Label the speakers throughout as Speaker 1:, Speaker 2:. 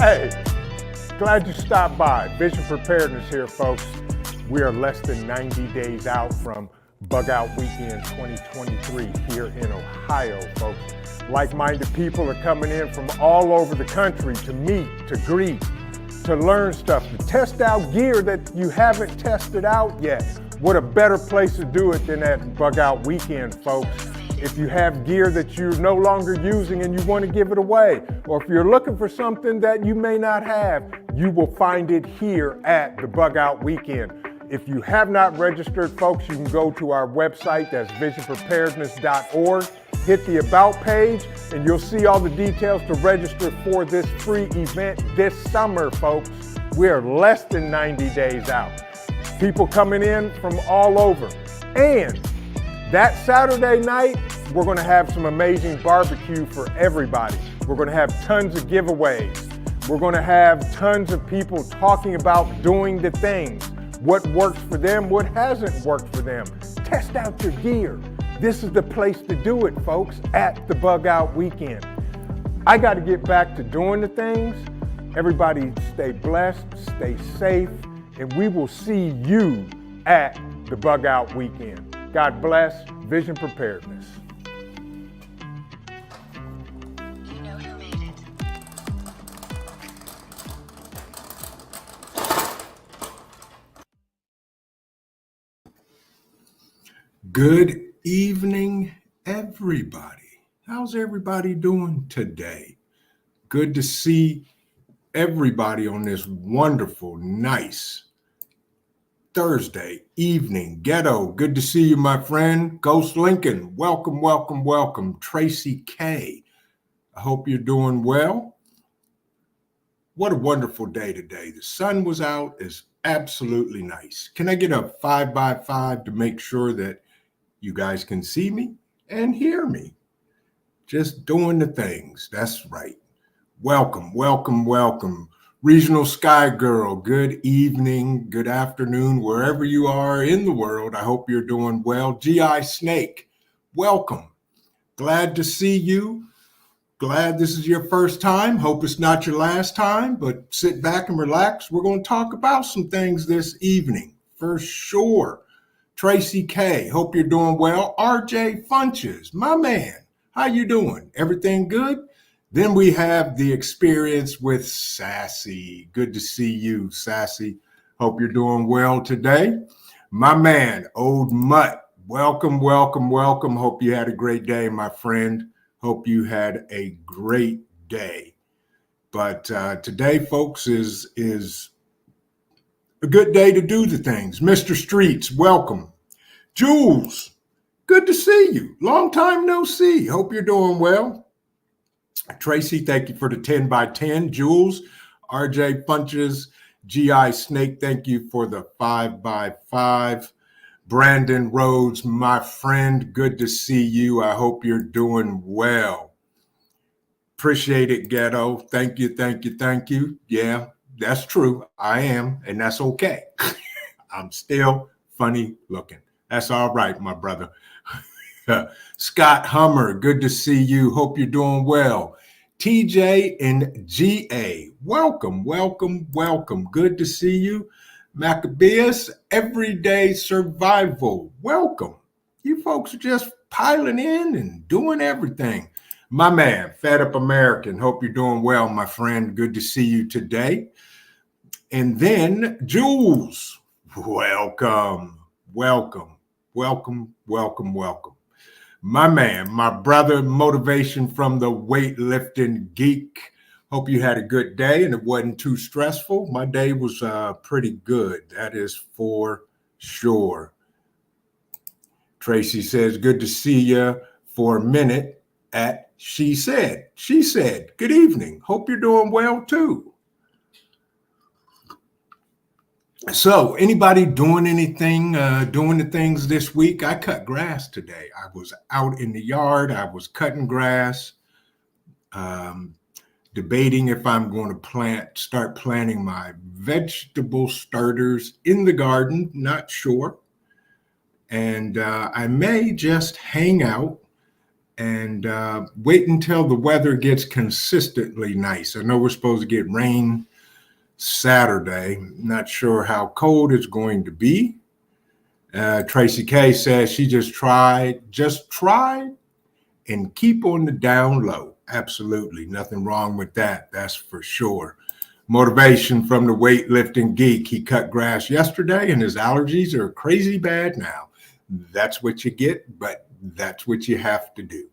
Speaker 1: Hey, glad you stopped by. Vision Preparedness here, folks. We are less than 90 days out from Bug Out Weekend 2023 here in Ohio, folks. Like-minded people are coming in from all over the country to meet, to greet, to learn stuff, to test out gear that you haven't tested out yet. What a better place to do it than at Bug Out Weekend, folks. If you have gear that you're no longer using and you want to give it away, or if you're looking for something that you may not have, you will find it here at the Bug Out Weekend. If you have not registered, folks, you can go to our website, that's visionpreparedness.org, hit the About page, and you'll see all the details to register for this free event this summer, folks. We're less than 90 days out. People coming in from all over. And that Saturday night, we're going to have some amazing barbecue for everybody. We're going to have tons of giveaways. We're going to have tons of people talking about doing the things, what works for them, what hasn't worked for them. Test out your gear. This is the place to do it, folks, at the Bug Out Weekend. I got to get back to doing the things. Everybody stay blessed, stay safe, and we will see you at the Bug Out Weekend. God bless. Vision Preparedness.
Speaker 2: You know who made it.
Speaker 3: Good evening, everybody. How's everybody doing today? Good to see everybody on this wonderful, nice Thursday evening. Ghetto, good to see you, my friend. Ghost Lincoln, welcome, welcome, welcome. Tracy K, I hope you're doing well. What a wonderful day today. The sun was out. It's absolutely nice. Can I get a 5x5 to make sure that you guys can see me and hear me? Just doing the things. That's right. Welcome, welcome, welcome. Regional Sky Girl, good evening, good afternoon, wherever you are in the world. I hope you're doing well. GI Snake, welcome. Glad to see you. Glad this is your first time. Hope it's not your last time, but sit back and relax. We're going to talk about some things this evening, for sure. Tracy K, hope you're doing well. RJ Funches, my man, how you doing? Everything good? Then we have the experience with Sassy. Good to see you, Sassy. Hope you're doing well today. My man, Old Mutt, welcome, welcome, welcome. Hope you had a great day, my friend. Hope you had a great day. But today, folks, is a good day to do the things. Mr. Streets, welcome. Jules, good to see you. Long time no see. Hope you're doing well. Tracy, thank you for the 10x10. Jules, RJ Punches, GI Snake, thank you for the 5x5. Brandon Rhodes, my friend, good to see you. I hope you're doing well. Appreciate it, Ghetto. Thank you, thank you, thank you. Yeah, that's true. I am, and that's okay. I'm still funny looking. That's all right, my brother. Scott Hummer, good to see you. Hope you're doing well. TJ and GA, welcome, welcome, welcome. Good to see you. Maccabeus, Everyday Survival, welcome. You folks are just piling in and doing everything. My man, Fed Up American, hope you're doing well, my friend. Good to see you today. And then Jules, welcome, welcome, welcome, welcome, welcome. My man, my brother, motivation from the weightlifting geek. Hope you had a good day and it wasn't too stressful. My day was pretty good. That is for sure. Tracy says, good to see you for a minute at She Said. She said, good evening. Hope you're doing well too. So anybody doing anything, doing the things this week? I cut grass today. I was out in the yard. I was cutting grass, debating if I'm going to start planting my vegetable starters in the garden. Not sure. And I may just hang out and wait until the weather gets consistently nice. I know we're supposed to get rain Saturday. Not sure how cold it's going to be. Tracy K says she just tried and keep on the down low. Absolutely. Nothing wrong with that. That's for sure. Motivation from the weightlifting geek. He cut grass yesterday and his allergies are crazy bad now. That's what you get, but that's what you have to do.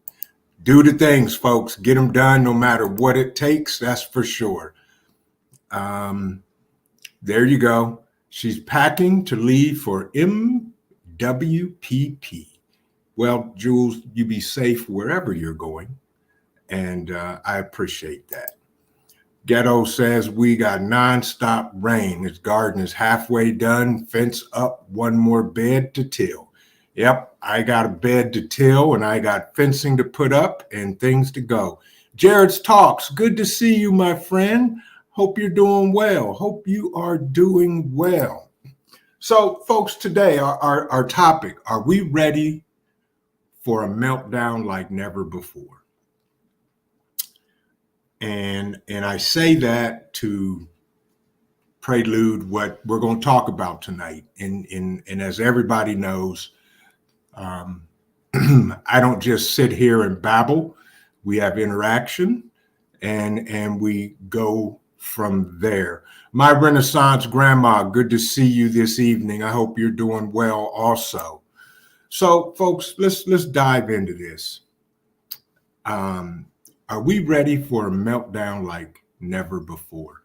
Speaker 3: Do the things, folks. Get them done no matter what it takes. That's for sure. There you go. She's packing to leave for MWPP. Well, Jules, you be safe wherever you're going. And I appreciate that. Ghetto says we got nonstop rain. His garden is halfway done. Fence up, one more bed to till. Yep, I got a bed to till and I got fencing to put up and things to go. Jared's Talks. Good to see you, my friend. Hope you're doing well. Hope you are doing well. So, folks, today our topic, are we ready for a meltdown like never before? And I say that to prelude what we're going to talk about tonight. And as everybody knows, I don't just sit here and babble. We have interaction and we go from there. My Renaissance grandma, good to see you this evening. I hope you're doing well also. So, folks, let's dive into this. Are we ready for a meltdown like never before?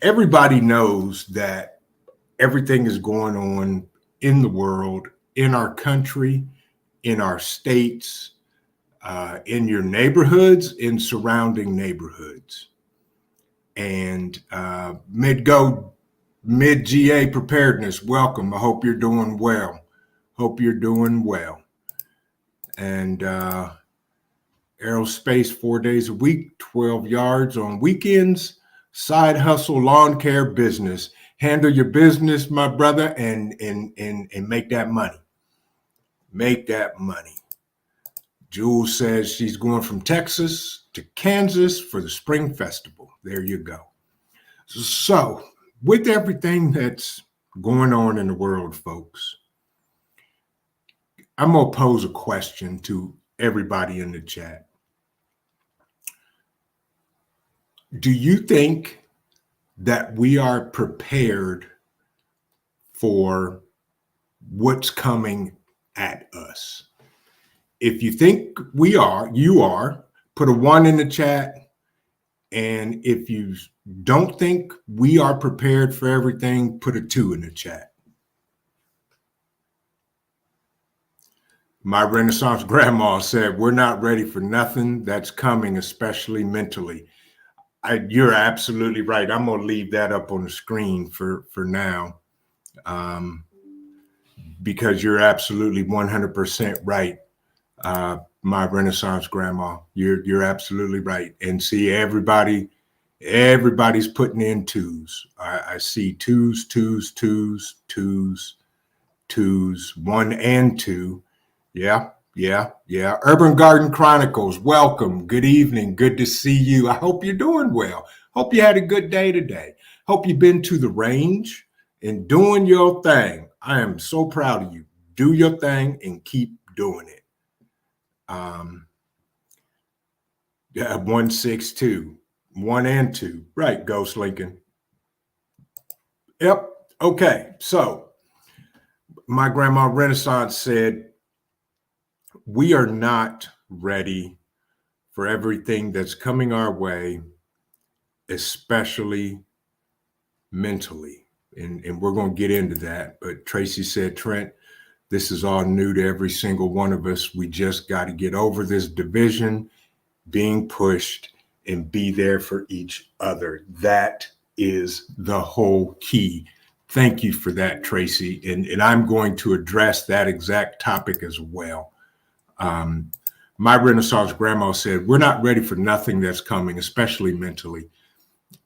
Speaker 3: Everybody knows that everything is going on in the world, in our country, in our states, in your neighborhoods, in surrounding neighborhoods. And mid-GA Preparedness, welcome. I hope you're doing well. Hope you're doing well. And aerospace 4 days a week, 12 yards on weekends, side hustle, lawn care business. Handle your business, my brother, and make that money. Make that money. Jules says she's going from Texas to Kansas for the Spring Festival. There you go. So, with everything that's going on in the world, folks, I'm going to pose a question to everybody in the chat. Do you think that we are prepared for what's coming at us? If you think we are, you are, put a 1 in the chat. And if you don't think we are prepared for everything, put a 2 in the chat. My Renaissance grandma said, we're not ready for nothing that's coming, especially mentally. You're absolutely right. I'm going to leave that up on the screen for now, because you're absolutely 100% right. My Renaissance grandma, you're absolutely right. And see, everybody's putting in 2s. I see 2s, 1 and 2. Yeah. Urban Garden Chronicles, welcome. Good evening. Good to see you. I hope you're doing well. Hope you had a good day today. Hope you've been to the range and doing your thing. I am so proud of you. Do your thing and keep doing it. 162, 1 and 2. Right, Ghost Lincoln. Yep. Okay. So my grandma Renaissance said, we are not ready for everything that's coming our way, especially mentally. And we're going to get into that. But Tracy said, Trent, this is all new to every single one of us. We just got to get over this division, being pushed, and be there for each other. That is the whole key. Thank you for that, Tracy. And I'm going to address that exact topic as well. My Renaissance grandma said, we're not ready for nothing that's coming, especially mentally.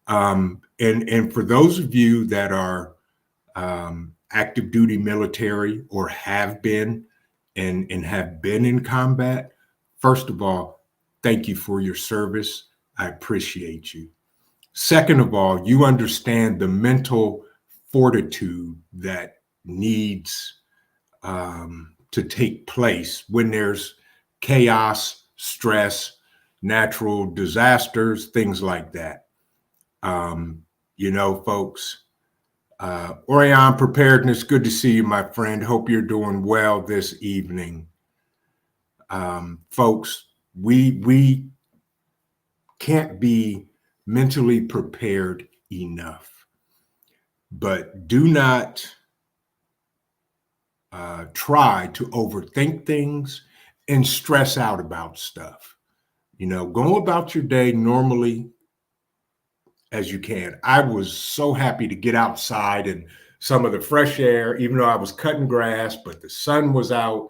Speaker 3: And for those of you that are active duty military or have been and have been in combat, first of all, thank you for your service. I appreciate you. Second of all, you understand the mental fortitude that needs to take place when there's chaos, stress, natural disasters, things like that. Folks, Orion Preparedness, good to see you, my friend. Hope you're doing well this evening. Folks, we can't be mentally prepared enough, but do not try to overthink things and stress out about stuff. Go about your day normally as you can. I was so happy to get outside and some of the fresh air, even though I was cutting grass, but the sun was out,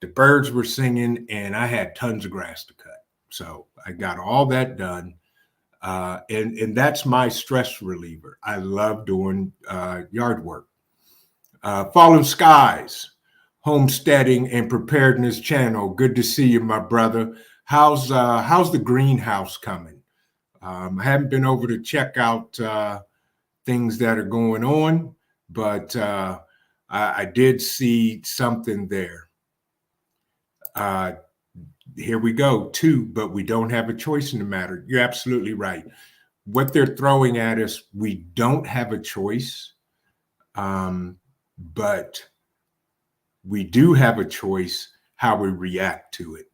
Speaker 3: the birds were singing, and I had tons of grass to cut. So I got all that done. And that's my stress reliever. I love doing yard work. Fallen Skies, Homesteading and Preparedness Channel. Good to see you, my brother. How's the greenhouse coming? I haven't been over to check out things that are going on, but I did see something there. Here we go, too, but we don't have a choice in the matter. You're absolutely right. What they're throwing at us, we don't have a choice, but we do have a choice how we react to it.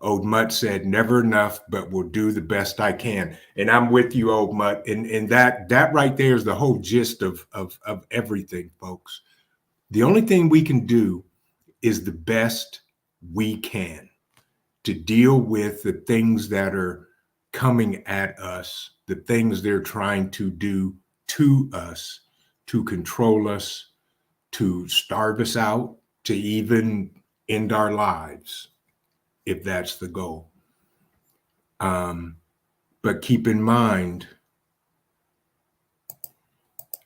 Speaker 3: Old Mutt said, never enough, but we'll do the best I can. And I'm with you, Old Mutt. And that right there is the whole gist of everything, folks. The only thing we can do is the best we can to deal with the things that are coming at us, the things they're trying to do to us, to control us, to starve us out, to even end our lives, if that's the goal. But keep in mind,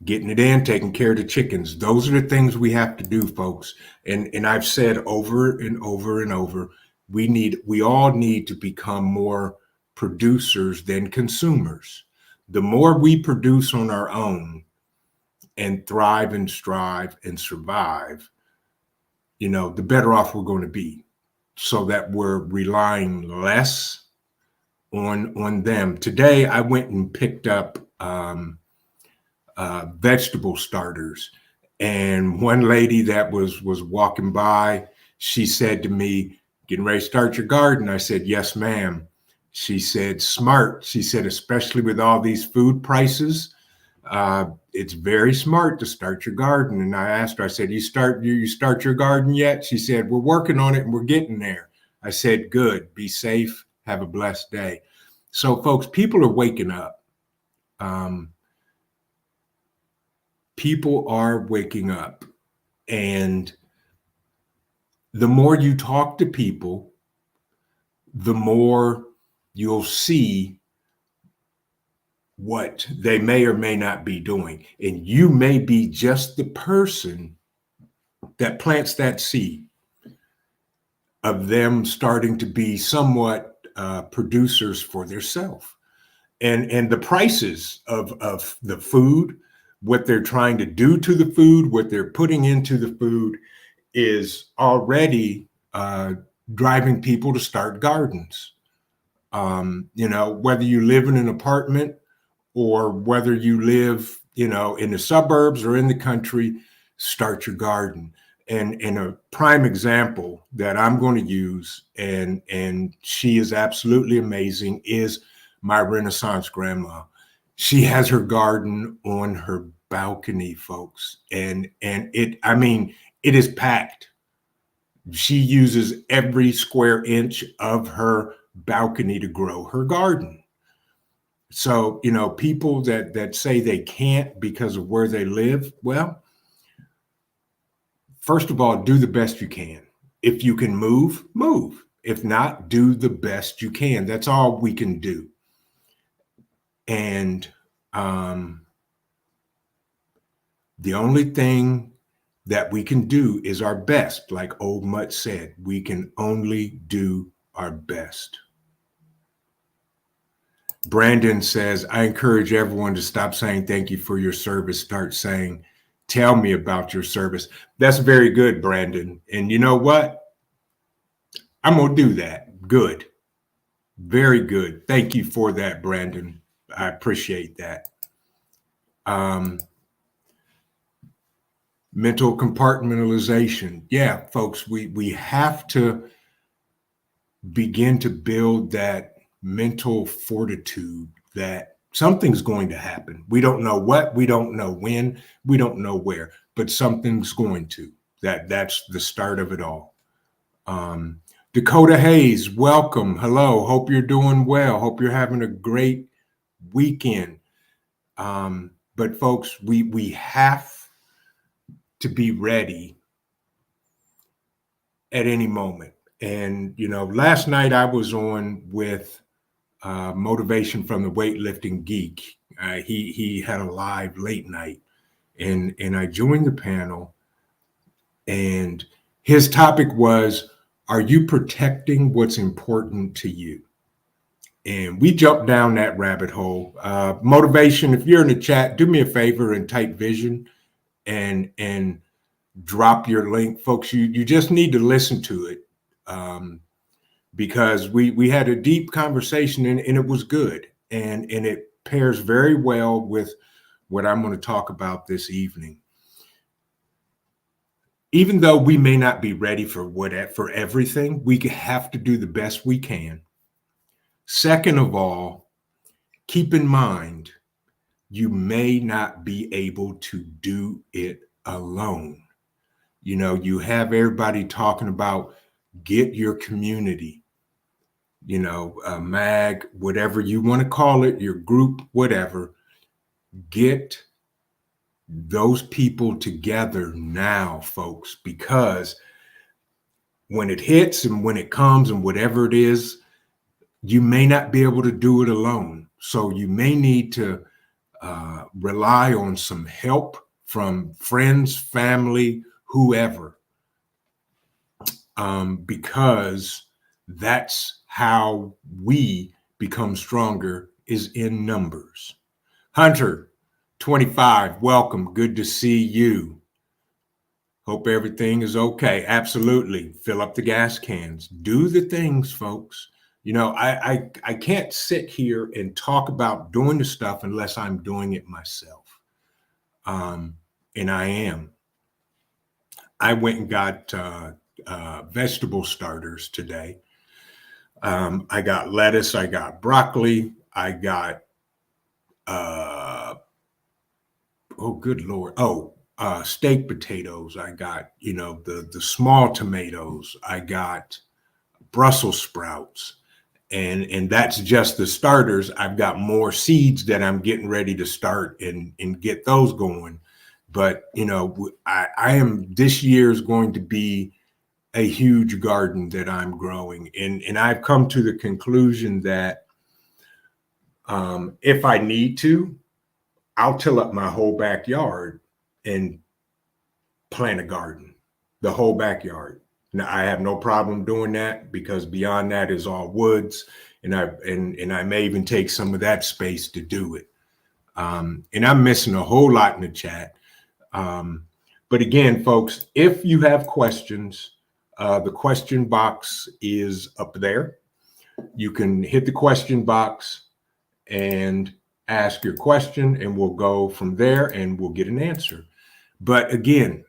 Speaker 3: getting it in, taking care of the chickens. Those are the things we have to do, folks. And I've said over and over and over, we all need to become more producers than consumers. The more we produce on our own and thrive and strive and survive, the better off we're going to be, so that we're relying less on them. Today, I went and picked up vegetable starters, and one lady that was walking by, she said to me, "Getting ready to start your garden?" I said, "Yes, ma'am." She said, "Smart." She said, "Especially with all these food prices, it's very smart to start your garden." And I asked her, I said, you start your garden yet?" She said, "We're working on it and we're getting there." I said, "Good. Be safe. Have a blessed day." So, folks, people are waking up. People are waking up. And the more you talk to people, the more you'll see what they may or may not be doing. And you may be just the person that plants that seed of them starting to be somewhat producers for themselves. And the prices of the food, what they're trying to do to the food, what they're putting into the food is already driving people to start gardens. Whether you live in an apartment or whether you live, in the suburbs or in the country, start your garden. And a prime example that I'm going to use, and she is absolutely amazing, is my Renaissance grandma. She has her garden on her balcony, folks. And it is packed. She uses every square inch of her balcony to grow her garden. So, people that say they can't because of where they live, well, first of all, do the best you can. If you can move, move. If not, do the best you can. That's all we can do. And the only thing that we can do is our best. Like Old Mutt said, we can only do our best. Brandon says, I encourage everyone to stop saying thank you for your service. Start saying, tell me about your service. That's very good, Brandon. And you know what? I'm going to do that. Good. Very good. Thank you for that, Brandon. I appreciate that. Mental compartmentalization. Yeah, folks, we have to begin to build that mental fortitude that something's going to happen. We don't know what, we don't know when, we don't know where, but something's going to. That's the start of it all. Dakota Hayes, welcome. Hello. Hope you're doing well. Hope you're having a great weekend. But folks, we have to be ready at any moment. And, you know, last night I was on with Motivation from the Weightlifting Geek. He had a live late night, and I joined the panel, and his topic was, are you protecting what's important to you? And we jumped down that rabbit hole. Motivation, if you're in the chat, do me a favor and type vision and drop your link. Folks, you just need to listen to it. Because we had a deep conversation and it was good. And it pairs very well with what I'm going to talk about this evening. Even though we may not be ready for everything, we have to do the best we can. Second of all, keep in mind, you may not be able to do it alone. You know, you have everybody talking about get your community, you know, MAG, whatever you want to call it, your group, whatever. Get those people together now, folks, because when it hits and when it comes and whatever it is, you may not be able to do it alone. So you may need to rely on some help from friends, family, whoever, because that's how we become stronger, is in numbers. Hunter, 25, welcome. Good to see you. Hope everything is okay. Absolutely. Fill up the gas cans. Do the things, folks. You know, I can't sit here and talk about doing the stuff unless I'm doing it myself. And I am. I went and got vegetable starters today. I got lettuce, I got broccoli, I got, oh, good Lord. Oh, steak potatoes. I got, you know, the small tomatoes. I got Brussels sprouts. And that's just the starters. I've got more seeds that I'm getting ready to start and get those going. But, you know, I am, this year is going to be a huge garden that I'm growing. And I've come to the conclusion that if I need to, I'll till up my whole backyard and plant a garden, the whole backyard. Now, I have no problem doing that because beyond that is all woods. And I may even take some of that space to do it. And I'm missing a whole lot in the chat. But again, folks, if you have questions, the question box is up there. You can hit the question box and ask your question, and we'll go from there and we'll get an answer. But again,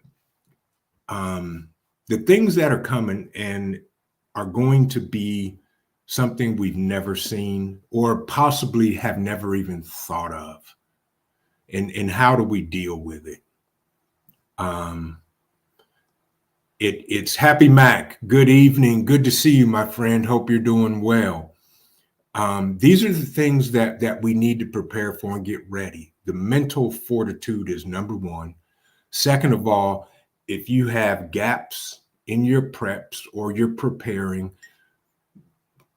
Speaker 3: the things that are coming and are going to be something we've never seen or possibly have never even thought of. And how do we deal with it? It's Happy Mac. Good evening. Good to see you, my friend. Hope you're doing well. These are the things that we need to prepare for and get ready. The mental fortitude is number one. Second of all, if you have gaps in your preps or you're preparing,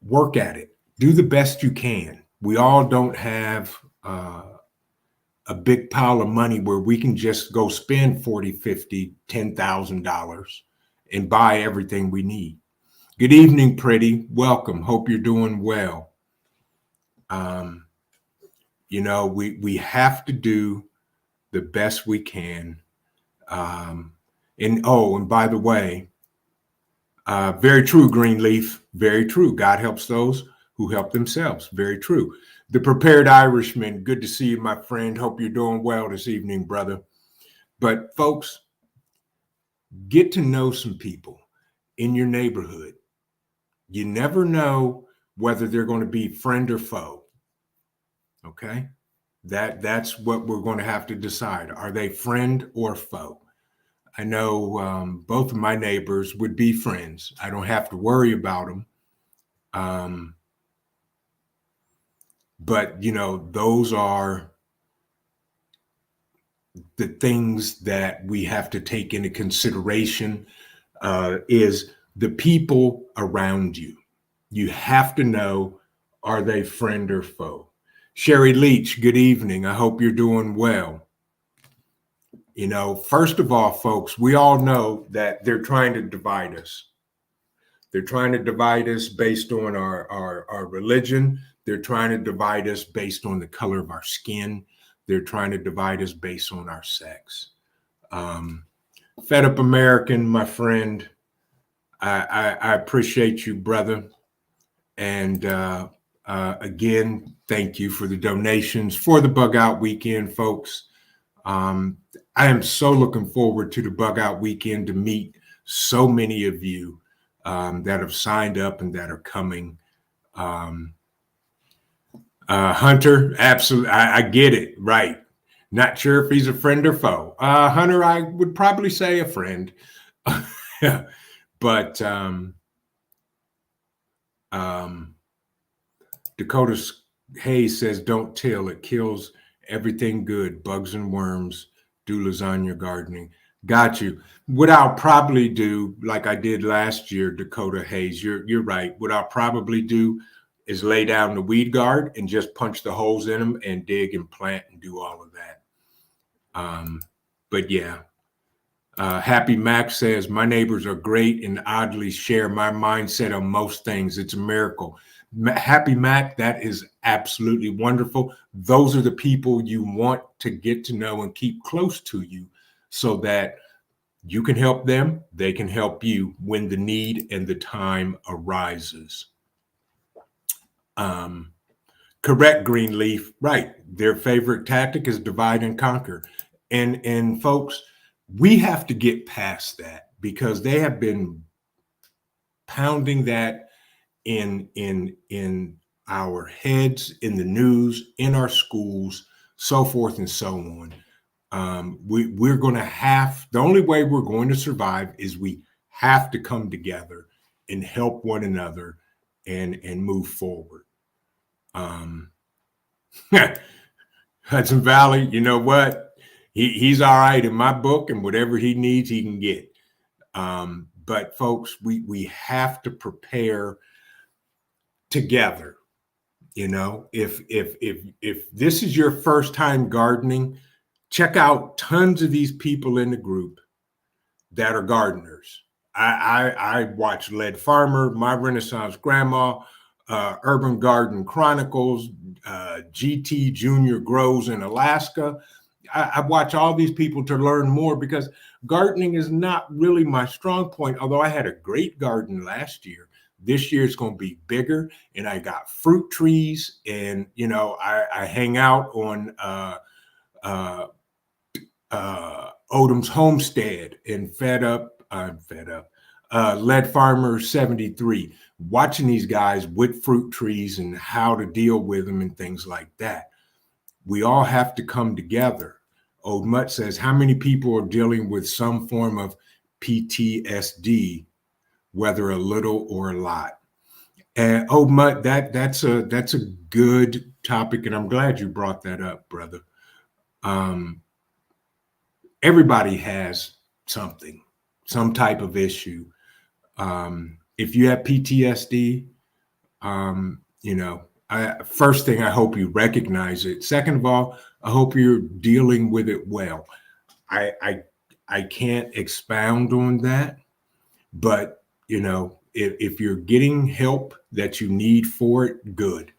Speaker 3: work at it. Do the best you can. We all don't have a a big pile of money where we can just go spend 40, 50, $10,000 and buy everything we need. Good evening, pretty. Welcome. Hope you're doing well. We have to do the best we can. And by the way, very true, Greenleaf. Very true. God helps those who help themselves. Very true. The Prepared Irishman. Good to see you, my friend. Hope you're doing well this evening, brother. But folks, get to know some people in your neighborhood. You never know whether they're going to be friend or foe. Okay? That's what we're going to have to decide. Are they friend or foe? I know both of my neighbors would be friends. I don't have to worry about them. But, those are the things that we have to take into consideration is the people around you. You have to know, are they friend or foe? Sherry Leach, good evening. I hope you're doing well. First of all, folks, we all know that they're trying to divide us. They're trying to divide us based on our religion. They're trying to divide us based on the color of our skin. They're trying to divide us based on our sex. Fed Up American, my friend, I appreciate you, brother. And again, thank you for the donations for the Bug Out Weekend, folks. I am so looking forward to the Bug Out Weekend to meet so many of you that have signed up and that are coming. Hunter, absolutely. I get it. Right. Not sure if he's a friend or foe. Hunter, I would probably say a friend. But Dakota Hayes says, don't till. It kills everything good. Bugs and worms. Do lasagna gardening. Got you. What I'll probably do, like I did last year, Dakota Hayes, you're right. What I'll probably do is lay down the weed guard and just punch the holes in them and dig and plant and do all of that. But yeah. Happy Mac says, my neighbors are great and oddly share my mindset on most things. It's a miracle. Happy Mac, that is absolutely wonderful. Those are the people you want to get to know and keep close to you so that you can help them, they can help you when the need and the time arises. Correct, Greenleaf. Right. Their favorite tactic is divide and conquer. And folks, we have to get past that because they have been pounding that in our heads, in the news, in our schools, so forth and so on. We're going to have, the only way we're going to survive is we have to come together and help one another and move forward. Hudson Valley, you know what? He's all right in my book, and whatever he needs, he can get. But folks, we have to prepare together. If this is your first time gardening, check out tons of these people in the group that are gardeners. I watch Lead Farmer, My Renaissance Grandma, Urban Garden Chronicles, GT Junior Grows in Alaska. I watch all these people to learn more because gardening is not really my strong point, although I had a great garden last year. This year it's going to be bigger, and I got fruit trees, and I hang out on Odom's Homestead and Lead Farmer 73, watching these guys with fruit trees and how to deal with them and things like that. We all have to come together. Old Mutt says, how many people are dealing with some form of PTSD, whether a little or a lot? And Old Mutt, that's a good topic, and I'm glad you brought that up, brother. Everybody has something, some type of issue. If you have PTSD, First thing, I hope you recognize it. Second of all, I hope you're dealing with it well. I can't expound on that, but if you're getting help that you need for it, good.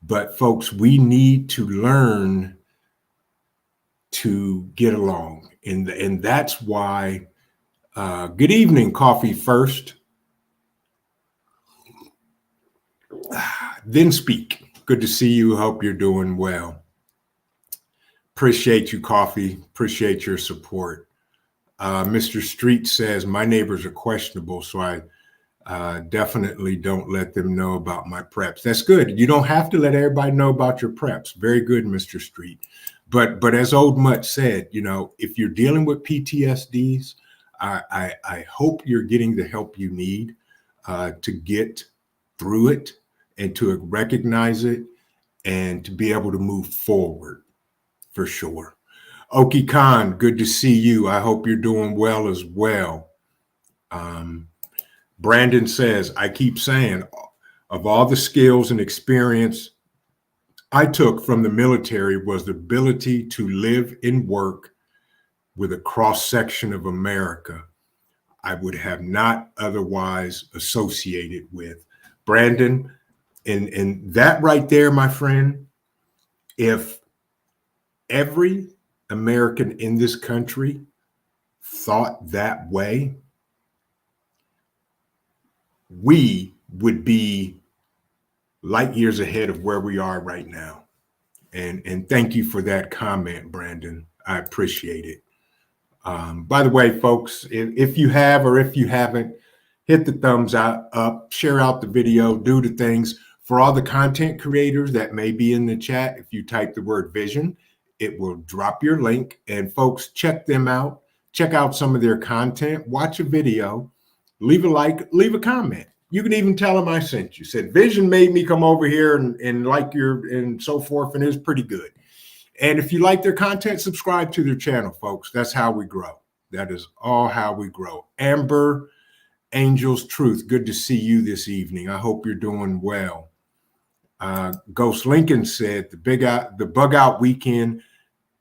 Speaker 3: But folks, we need to learn to get along, and that's why. Good evening, Coffee First. Then speak. Good to see you. Hope you're doing well. Appreciate you, Coffee. Appreciate your support. Mr. Street says, my neighbors are questionable, so I definitely don't let them know about my preps. That's good. You don't have to let everybody know about your preps. Very good, Mr. Street. But as Old Mutt said, if you're dealing with PTSDs, I hope you're getting the help you need to get through it and to recognize it and to be able to move forward for sure. Oki Khan, good to see you. I hope you're doing well as well. Brandon says, I keep saying, of all the skills and experience I took from the military was the ability to live and work with a cross section of America I would have not otherwise associated with. Brandon, and that right there, my friend, if every American in this country thought that way, we would be light years ahead of where we are right now. And thank you for that comment, Brandon. I appreciate it. By the way, folks, if you have or if you haven't, hit the thumbs up, share out the video, do the things. For all the content creators that may be in the chat, if you type the word vision, it will drop your link. And folks, check them out. Check out some of their content. Watch a video. Leave a like. Leave a comment. You can even tell them I sent you. Said Vision made me come over here and like your and so forth, and it was pretty good. And if you like their content, subscribe to their channel, folks. That's how we grow. That is all how we grow. Amber Angel's Truth, good to see you this evening. I hope you're doing well. Ghost Lincoln said the bug out weekend,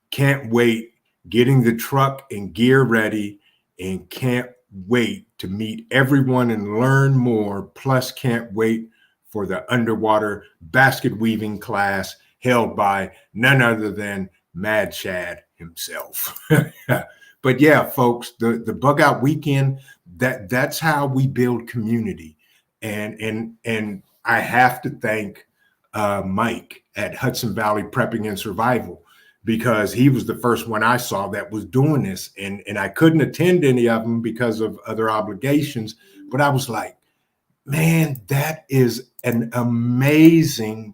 Speaker 3: can't wait, getting the truck and gear ready, and can't wait to meet everyone and learn more. Plus, can't wait for the underwater basket weaving class held by none other than Mad Chad himself. But yeah, folks, the bug out weekend, that's how we build community. And I have to thank Mike at Hudson Valley Prepping and Survival, because he was the first one I saw that was doing this. And I couldn't attend any of them because of other obligations. But I was like, man, that is an amazing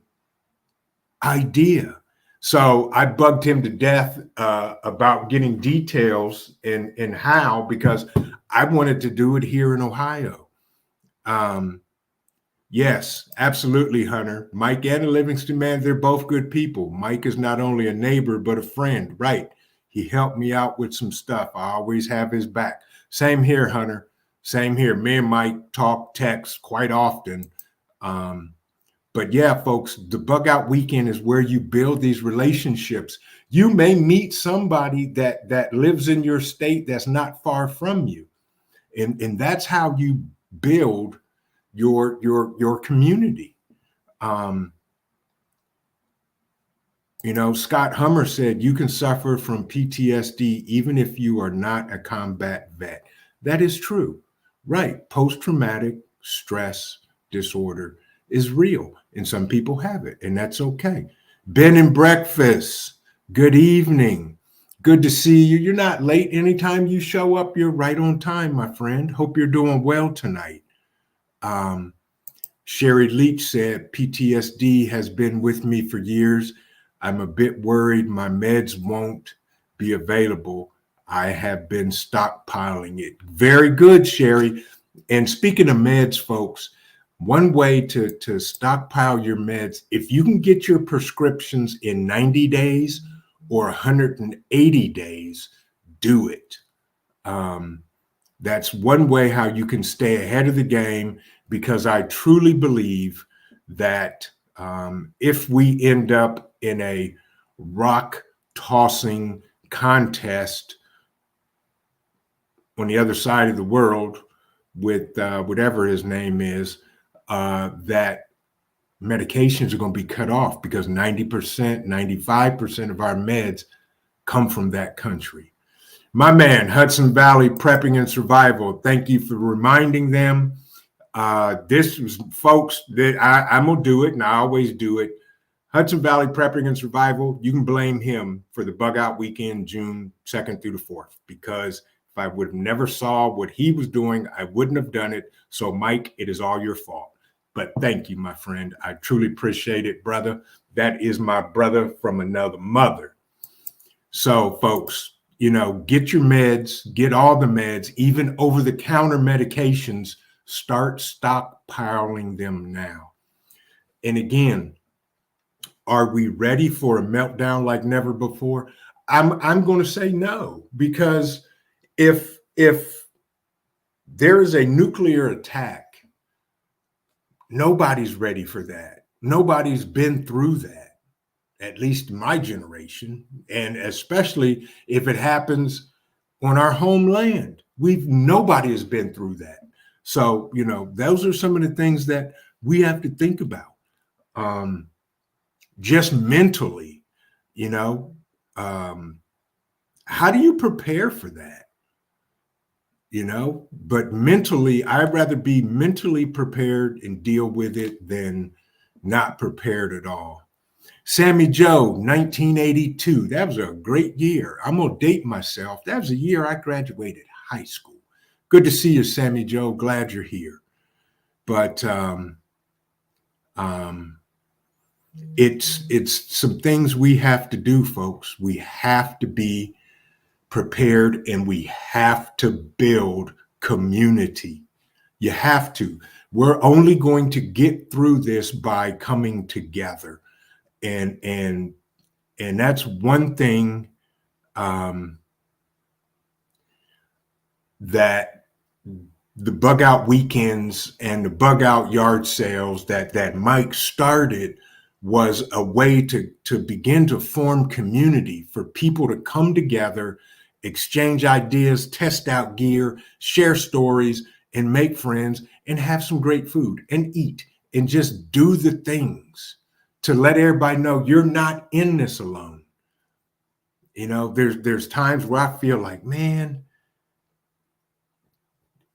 Speaker 3: idea. So I bugged him to death about getting details and how, because I wanted to do it here in Ohio. Yes, absolutely, Hunter. Mike and Livingston, man, they're both good people. Mike is not only a neighbor, but a friend, right? He helped me out with some stuff. I always have his back. Same here, Hunter. Same here. Me and Mike talk, text quite often. But yeah, folks, the bug out weekend is where you build these relationships. You may meet somebody that lives in your state that's not far from you. And that's how you build your community. Scott Hummer said, you can suffer from PTSD even if you are not a combat vet. That is true, right? Post-traumatic stress disorder is real, and some people have it, and that's okay. Ben and Breakfast, good evening. Good to see you. You're not late. Anytime you show up, you're right on time, my friend. Hope you're doing well tonight. Sherry Leach said, PTSD has been with me for years. I'm a bit worried my meds won't be available. I have been stockpiling it. Very good, Sherry. And speaking of meds, folks, one way to stockpile your meds, if you can get your prescriptions in 90 days or 180 days, do it. That's one way how you can stay ahead of the game, because I truly believe that if we end up in a rock tossing contest on the other side of the world with whatever his name is, that medications are going to be cut off, because 90%, 95% of our meds come from that country. My man, Hudson Valley Prepping and Survival, thank you for reminding them. This was, folks, that I'm going to do it, and I always do it. Hudson Valley Prepping and Survival, you can blame him for the bug out weekend, June 2nd through the 4th, because if I would have never saw what he was doing, I wouldn't have done it. So, Mike, it is all your fault. But thank you, my friend. I truly appreciate it, brother. That is my brother from another mother. So, folks, get your meds, get all the meds, even over-the-counter medications. Start stockpiling them now. And again, are we ready for a meltdown like never before? I'm going to say no, because if there is a nuclear attack, nobody's ready for that. Nobody's been through that, at least my generation, and especially if it happens on our homeland. Nobody has been through that. So, those are some of the things that we have to think about. Just mentally, how do you prepare for that? But mentally, I'd rather be mentally prepared and deal with it than not prepared at all. Sammy Joe, 1982. That was a great year. I'm going to date myself. That was the year I graduated high school. Good to see you, Sammy Joe. Glad you're here. But it's some things we have to do, folks. We have to be prepared, and we have to build community. You have to. We're only going to get through this by coming together. And that's one thing that the bug out weekends and the bug out yard sales that Mike started was a way to begin to form community, for people to come together, exchange ideas, test out gear, share stories, and make friends, and have some great food and eat, and just do the things to let everybody know you're not in this alone. There's times where I feel like, man,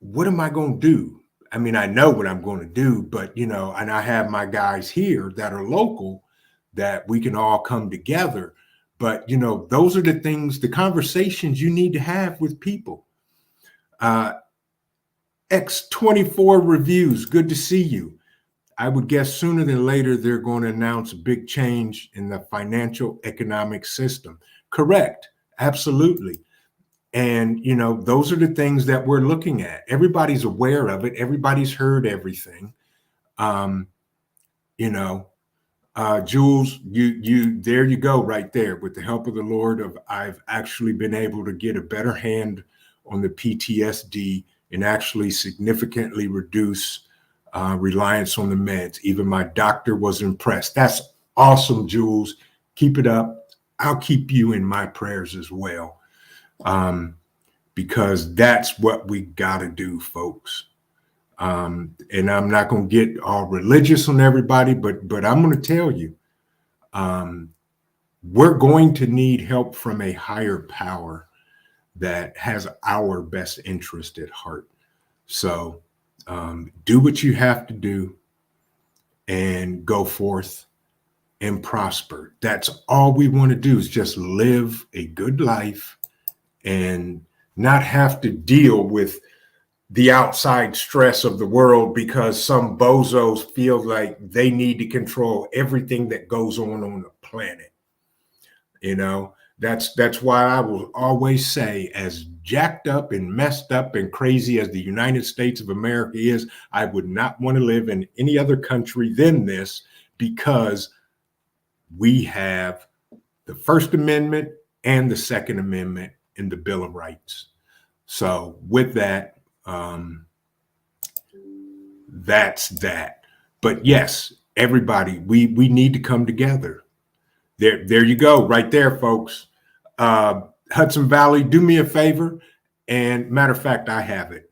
Speaker 3: what am I going to do? I mean, I know what I'm going to do, but, and I have my guys here that are local that we can all come together. But, those are the things, the conversations you need to have with people. X24 Reviews, good to see you. I would guess sooner than later, they're going to announce a big change in the financial economic system. Correct. Absolutely. And, those are the things that we're looking at. Everybody's aware of it. Everybody's heard everything. Jules, there you go right there. With the help of the Lord, I've actually been able to get a better hand on the PTSD and actually significantly reduce reliance on the meds. Even my doctor was impressed. That's awesome, Jules. Keep it up. I'll keep you in my prayers as well. Because that's what we got to do, folks. And I'm not going to get all religious on everybody, but I'm going to tell you, we're going to need help from a higher power that has our best interest at heart. So do what you have to do and go forth and prosper. That's all we want to do, is just live a good life and not have to deal with the outside stress of the world because some bozos feel like they need to control everything that goes on the planet. That's why I will always say, as jacked up and messed up and crazy as the United States of America is, I would not want to live in any other country than this, because we have the First Amendment and the Second Amendment in the Bill of Rights. So with that, Um, that's that. But yes, everybody, we need to come together. There you go, right there, folks. Hudson Valley, do me a favor. And matter of fact, I have it.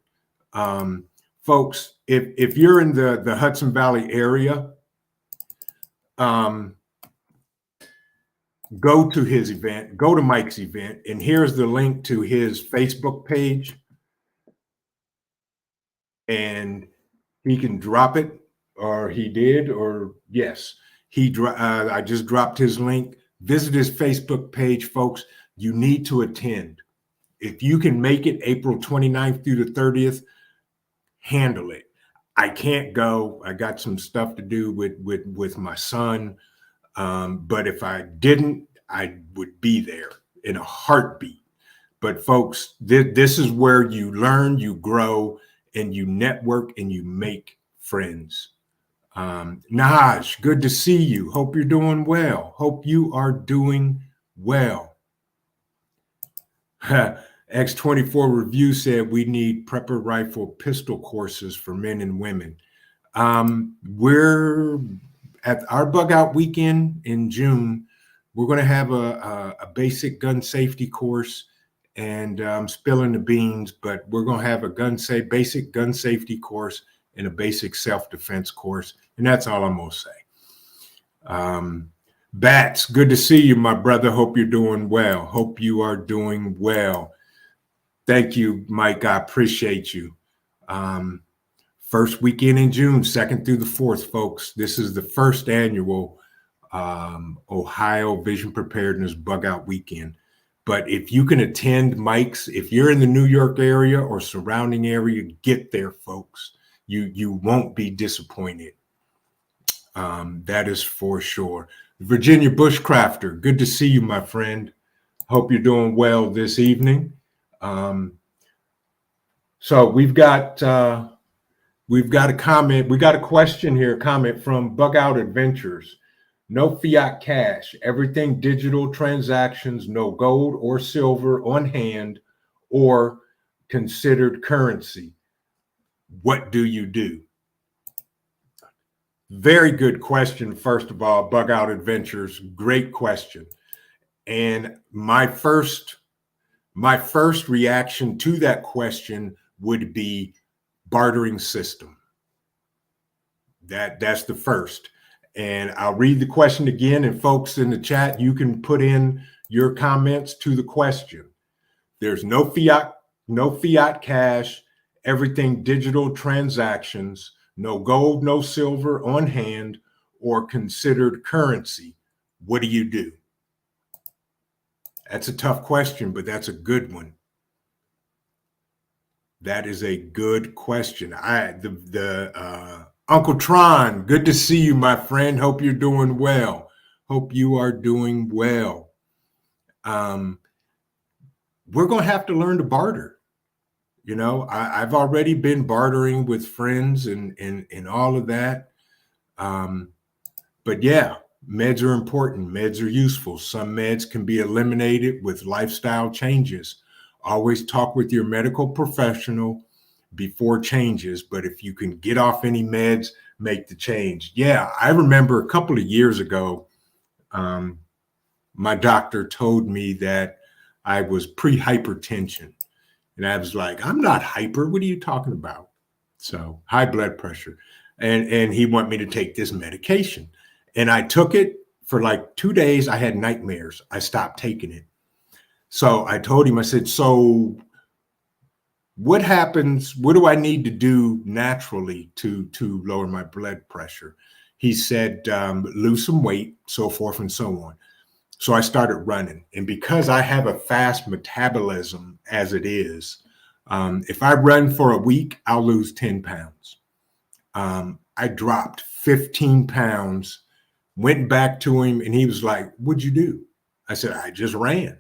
Speaker 3: Folks, if you're in the Hudson Valley area, go to his event, go to Mike's event, and here's the link to his Facebook page. And he can drop it, or he did, or yes, I just dropped his link. Visit his Facebook page, folks. You need to attend. If you can make it April 29th through the 30th, handle it. I can't go. I got some stuff to do with my son. But if I didn't, I would be there in a heartbeat. But folks, this is where you learn, you grow, and you network, and you make friends. Naj, good to see you. Hope you're doing well. Hope you are doing well. X24 Review said we need prepper rifle pistol courses for men and women. We're at our bug out weekend in June. We're going to have a basic gun safety course, and I'm spilling the beans, but we're going to have a basic gun safety course and a basic self-defense course. And that's all I'm going to say. Bats, good to see you, my brother. Hope you're doing well. Hope you are doing well. Thank you, Mike. I appreciate you. First weekend in June, 2nd through the 4th, folks. This is the first annual Ohio Vision Preparedness Bug Out Weekend. But if you can attend Mike's, if you're in the New York area or surrounding area, get there, folks. You won't be disappointed. That is for sure. Virginia Bushcrafter, good to see you, my friend. Hope you're doing well this evening. So we've got a comment. We got a question here, comment from Bug Out Adventures. No fiat cash, everything digital transactions, no gold or silver on hand or considered currency. What do you do? Very good question. First of all, Bug Out Adventures, great question. And my first reaction to that question would be bartering system. That's the first. And I'll read the question again. And folks in the chat, you can put in your comments to the question. There's no fiat cash, everything digital transactions, no gold, no silver on hand or considered currency. What do you do? That's a tough question, but that's a good one. That is a good question. Uncle Tron, good to see you, my friend. Hope you're doing well. Hope you are doing well. We're going to have to learn to barter. You know, I've already been bartering with friends and all of that. But yeah, meds are important. Meds are useful. Some meds can be eliminated with lifestyle changes. Always talk with your medical professional before changes. But if you can get off any meds, make the change. Yeah, I remember a couple of years ago, my doctor told me that I was pre-hypertension. And I was like, I'm not hyper. What are you talking about? So high blood pressure. And he wanted me to take this medication. And I took it for like 2 days. I had nightmares. I stopped taking it. So I told him, I said, so what happens? What do I need to do naturally to lower my blood pressure? He said, lose some weight, so forth and so on. So I started running. And because I have a fast metabolism as it is, if I run for a week, I'll lose 10 pounds. I dropped 15 pounds, went back to him, and he was like, what'd you do? I said, I just ran.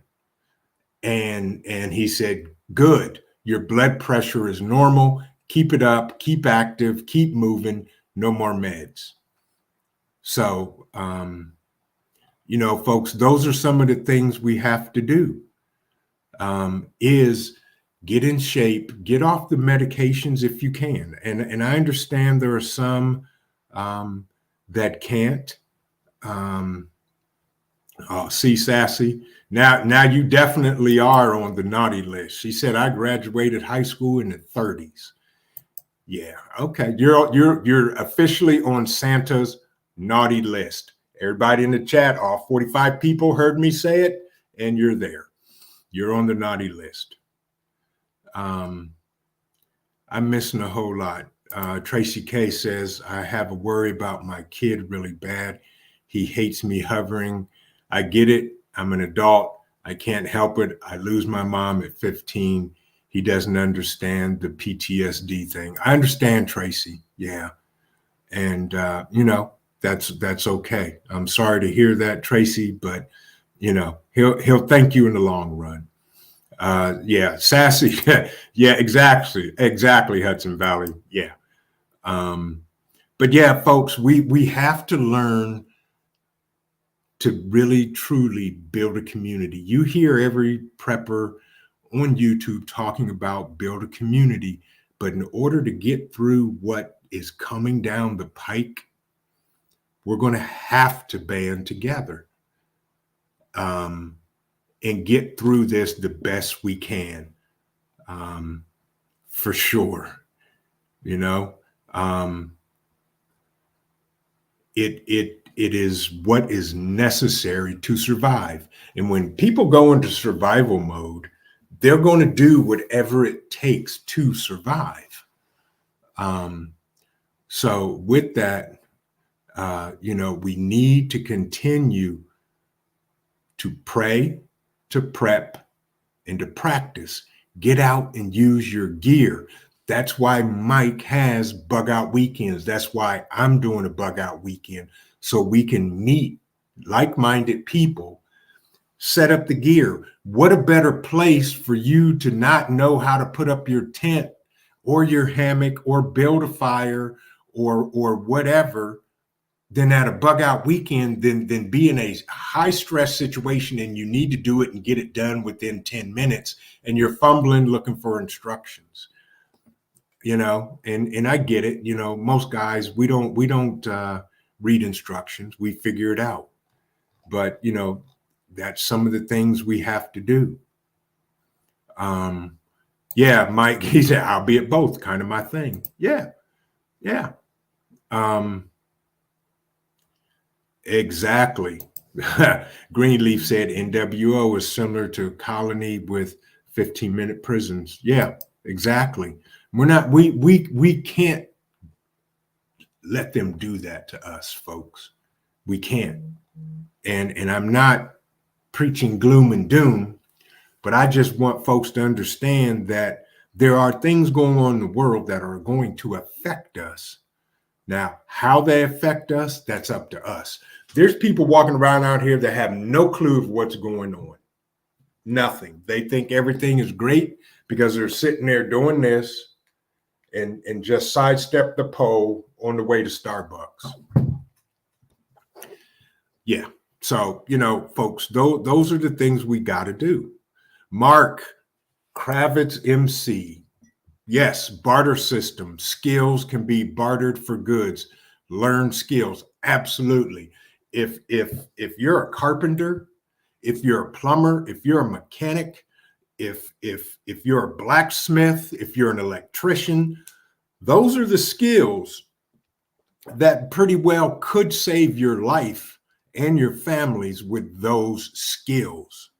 Speaker 3: And he said, good. Your blood pressure is normal. Keep it up. Keep active. Keep moving. No more meds. So, you know, folks, those are some of the things we have to do. Is get in shape, get off the medications if you can. And I understand there are some that can't. See, Sassy, now you definitely are on the naughty list. She said, I graduated high school in the 30s. Yeah, okay. You're officially on Santa's naughty list. Everybody in the chat, all 45 people heard me say it, and you're there. You're on the naughty list. I'm missing a whole lot. Tracy K says, I have a worry about my kid really bad. He hates me hovering. I get it. I'm an adult. I can't help it. I lose my mom at 15. He doesn't understand the PTSD thing. I understand, Tracy. Yeah. And, that's okay. I'm sorry to hear that, Tracy, but, he'll thank you in the long run. Yeah, Sassy. Yeah, exactly, Hudson Valley. Yeah. But yeah, folks, we have to learn to really truly build a community. You hear every prepper on YouTube talking about build a community, but in order to get through what is coming down the pike, we're going to have to band together. And get through this the best we can, for sure. It is what is necessary to survive. And when people go into survival mode, they're going to do whatever it takes to survive. So with that, we need to continue to pray, to prep, and to practice. Get out and use your gear. That's why Mike has bug out weekends. That's why I'm doing a bug out weekend, so we can meet like-minded people, set up the gear. What a better place for you to not know how to put up your tent or your hammock or build a fire or whatever than at a bug out weekend, than be in a high stress situation and you need to do it and get it done within 10 minutes and you're fumbling looking for instructions, and I get it. Most guys, we don't read instructions. We figure it out. But, that's some of the things we have to do. Yeah, Mike, he said, I'll be at both, kind of my thing. Yeah. Exactly. Greenleaf said NWO is similar to colony with 15-minute prisons. Yeah, exactly. We can't let them do that to us, folks. We can't. And I'm not preaching gloom and doom, but I just want folks to understand that there are things going on in the world that are going to affect us. Now, how they affect us, that's up to us. There's people walking around out here that have no clue of what's going on. Nothing. They think everything is great because they're sitting there doing this and just sidestep the pole on the way to Starbucks. Yeah. So, folks, those are the things we got to do. Mark Kravitz, MC. Yes, barter system. Skills can be bartered for goods. Learn skills. Absolutely. If you're a carpenter, if you're a plumber, if you're a mechanic, if you're a blacksmith, if you're an electrician, those are the skills that pretty well could save your life and your families with those skills.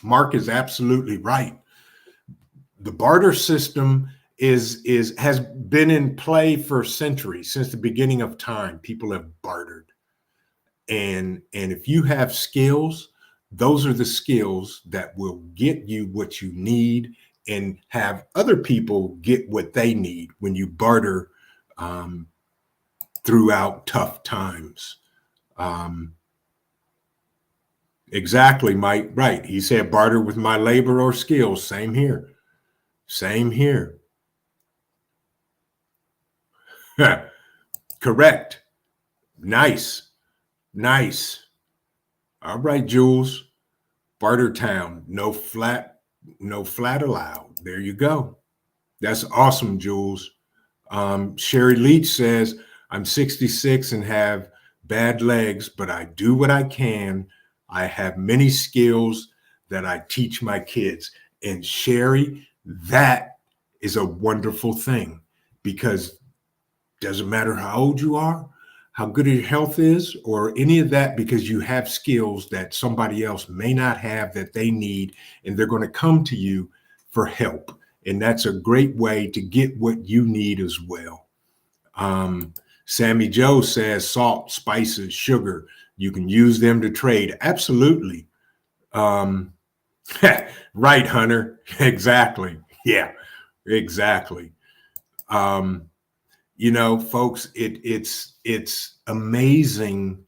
Speaker 3: Mark is absolutely right. The barter system has been in play for centuries. Since the beginning of time, people have bartered. And if you have skills, those are the skills that will get you what you need and have other people get what they need when you barter throughout tough times. Exactly, Mike. Right. He said barter with my labor or skills. Same here. Same here. Correct. Nice. All right, Jules. Barter Town, no flat allowed. There you go. That's awesome, Jules. Sherry Leach says, I'm 66 and have bad legs, but I do what I can. I have many skills that I teach my kids. And Sherry, that is a wonderful thing, because doesn't matter how old you are, how good your health is, or any of that, because you have skills that somebody else may not have that they need, and they're going to come to you for help. And that's a great way to get what you need as well. Sammy Joe says salt, spices, sugar, you can use them to trade. Absolutely. Right, Hunter. Exactly. Yeah, exactly. Folks, it's amazing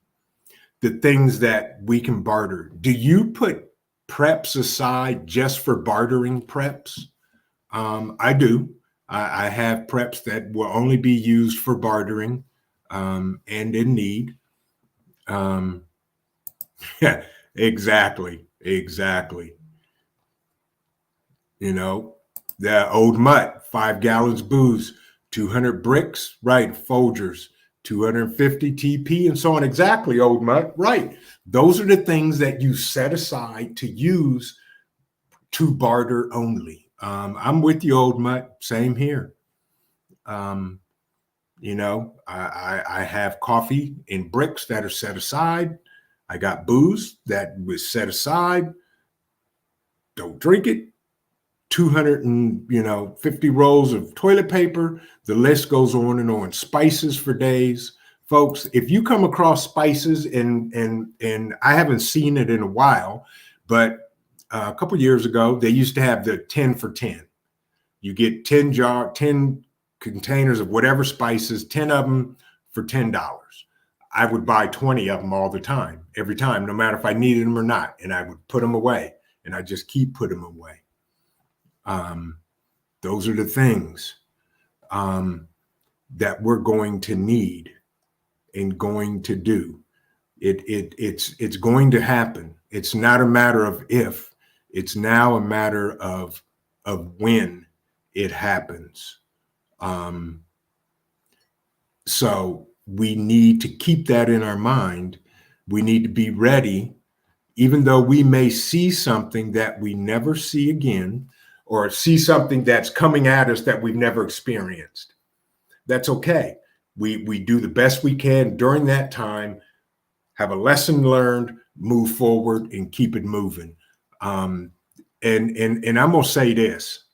Speaker 3: the things that we can barter. Do you put preps aside just for bartering preps? I do. I have preps that will only be used for bartering and in need. Yeah, exactly. The old mutt, 5 gallons booze, 200 bricks, right, Folgers, 250 TP, and so on. Exactly, old mutt, right. Those are the things that you set aside to use to barter only. I'm with you, old mutt. Same here. I have coffee in bricks that are set aside. I got booze that was set aside. Don't drink it. 250 rolls of toilet paper. The list goes on and on. Spices for days. Folks, if you come across spices, and I haven't seen it in a while, but a couple of years ago, they used to have the 10 for 10. You get 10 containers of whatever spices, 10 of them for $10. I would buy 20 of them all the time, every time, no matter if I needed them or not. And I would put them away, and I just keep putting them away. Those are the things that we're going to need and going to do. It's going to happen. It's not a matter of if, it's now a matter of when it happens. So we need to keep that in our mind. We need to be ready, even though we may see something that we never see again, or see something that's coming at us that we've never experienced. That's okay. We do the best we can during that time, have a lesson learned, move forward, and keep it moving. And I'm gonna say this,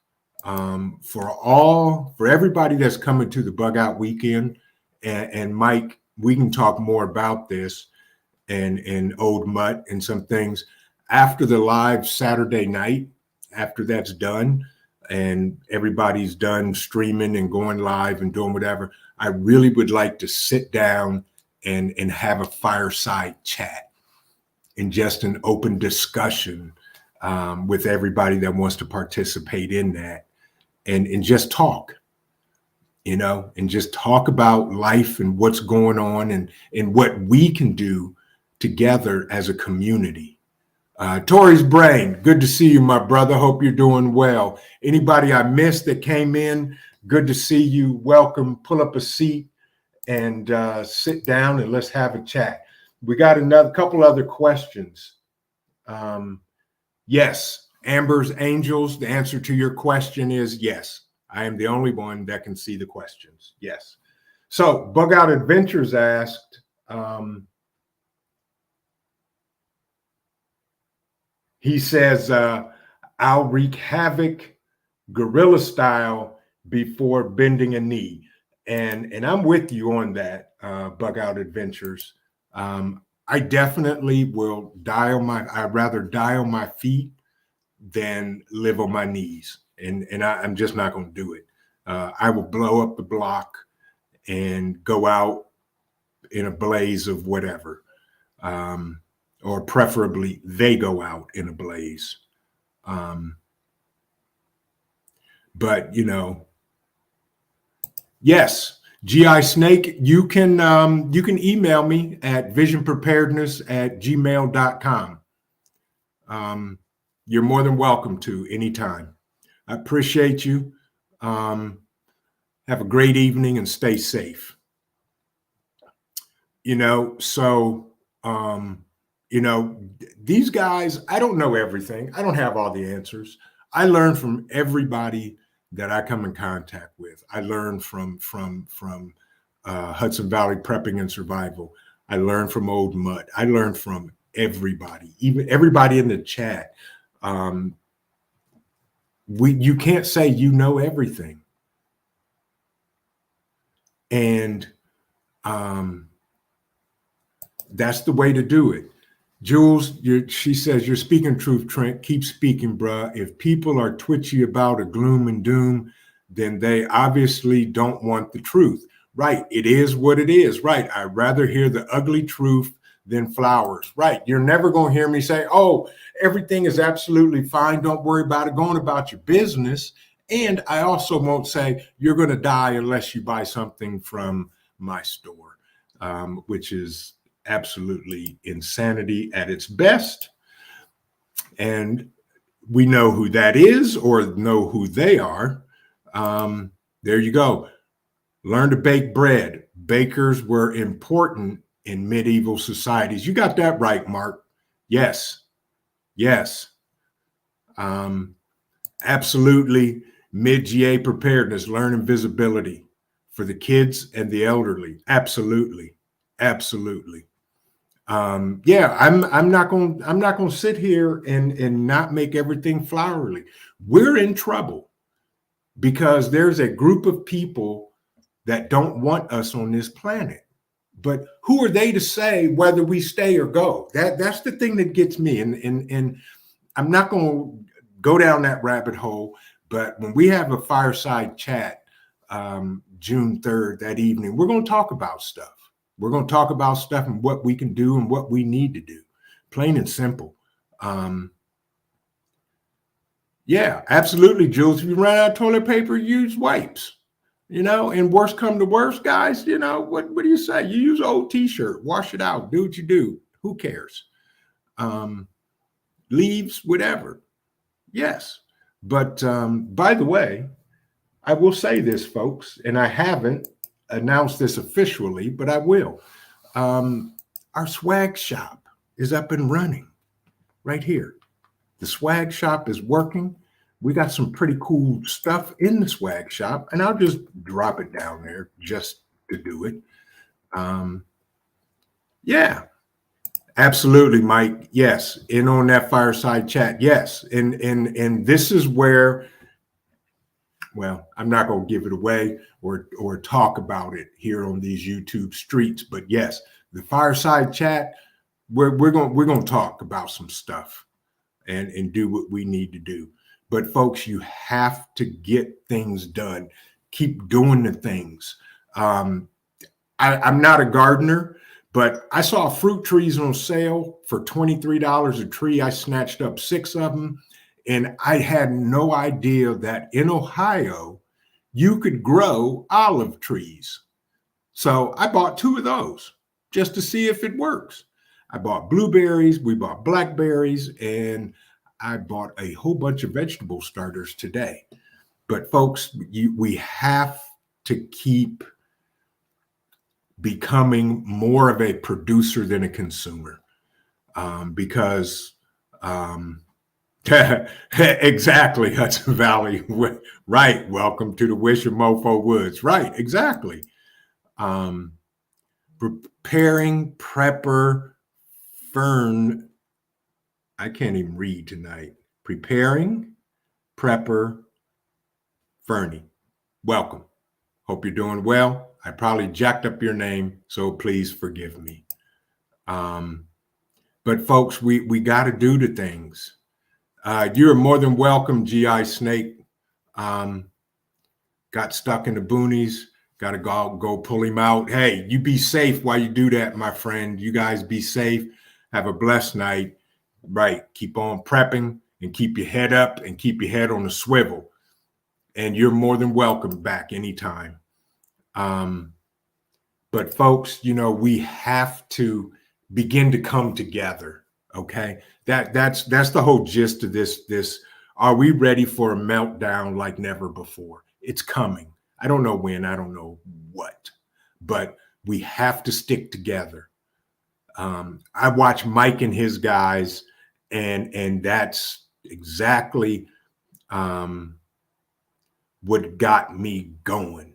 Speaker 3: for everybody that's coming to the Bug Out Weekend, and Mike, we can talk more about this, and Old Mutt and some things after the live Saturday night. After that's done and everybody's done streaming and going live and doing whatever, I really would like to sit down and have a fireside chat and just an open discussion with everybody that wants to participate in that, and just talk, and just talk about life and what's going on, and what we can do together as a community. Tori's Brain, good to see you, my brother. Hope you're doing well. Anybody I missed that came in, good to see you. Welcome. Pull up a seat and sit down and let's have a chat. We got another couple other questions. Yes, Amber's Angels, the answer to your question is yes. I am the only one that can see the questions. Yes. So Bug Out Adventures asked, he says, I'll wreak havoc guerrilla style before bending a knee. And I'm with you on that, Bug Out Adventures. I definitely will I'd rather die on my feet than live on my knees. And I'm just not going to do it. I will blow up the block and go out in a blaze of whatever. Or preferably they go out in a blaze. But, yes, GI Snake, you can email me at visionpreparedness@gmail.com. you're more than welcome to anytime. I appreciate you. Have a great evening and stay safe. So, these guys, I don't know everything. I don't have all the answers. I learn from everybody that I come in contact with. I learn from Hudson Valley Prepping and Survival. I learn from Old Mutt. I learn from everybody, even everybody in the chat. You can't say you know everything. And that's the way to do it. Jules, she says, you're speaking truth, Trent. Keep speaking, bruh. If people are twitchy about a gloom and doom, then they obviously don't want the truth. Right. It is what it is. Right. I'd rather hear the ugly truth than flowers. Right. You're never going to hear me say, oh, everything is absolutely fine. Don't worry about it. Going about your business. And I also won't say you're going to die unless you buy something from my store, which is absolutely insanity at its best. And we know who that is or know who they are. There you go. Learn to bake bread. Bakers were important in medieval societies. You got that right, Mark. Yes. Absolutely. Mid-GA preparedness, learn invisibility for the kids and the elderly. Absolutely. I'm not going to sit here and not make everything flowery. We're in trouble because there's a group of people that don't want us on this planet. But who are they to say whether we stay or go? That's the thing that gets me. And I'm not going to go down that rabbit hole. But when we have a fireside chat June 3rd, that evening, we're going to talk about stuff. We're going to talk about stuff and what we can do and what we need to do. Plain and simple. Yeah, absolutely, Jules. If you run out of toilet paper, use wipes. And worst come to worst, guys, what do you say? You use an old t-shirt, wash it out, do what you do. Who cares? Leaves, whatever. Yes. But by the way, I will say this, folks, and I haven't announced this officially, but I will. Our swag shop is up and running right here. The swag shop is working. We got some pretty cool stuff in the swag shop, and I'll just drop it down there just to do it. Yeah, absolutely, Mike. Yes, in on that fireside chat. Yes, and this is where, well, I'm not going to give it away or talk about it here on these YouTube streets, but yes, the fireside chat. We're going to talk about some stuff and do what we need to do. But folks, you have to get things done. Keep doing the things. I'm not a gardener, but I saw fruit trees on sale for $23 a tree. I snatched up 6 of them, and I had no idea that in Ohio, you could grow olive trees. So I bought 2 of those just to see if it works. I bought blueberries, we bought blackberries, and I bought a whole bunch of vegetable starters today. But folks, we have to keep becoming more of a producer than a consumer, because exactly, Hudson Valley, right? Welcome to the Wish of Mofo Woods, right? Exactly. Preparing prepper Fern. I can't even read tonight. Preparing prepper Fernie. Welcome. Hope you're doing well. I probably jacked up your name, so please forgive me. But folks, we got to do the things. You're more than welcome, GI Snake. Got stuck in the boonies. Got to go pull him out. Hey, you be safe while you do that, my friend. You guys be safe. Have a blessed night. Right. Keep on prepping and keep your head up and keep your head on the swivel. And you're more than welcome back anytime. But folks, we have to begin to come together. Okay, that's the whole gist of this. Are we ready for a meltdown like never before? It's coming. I don't know when, I don't know what, but we have to stick together. I watch Mike and his guys, and that's exactly what got me going.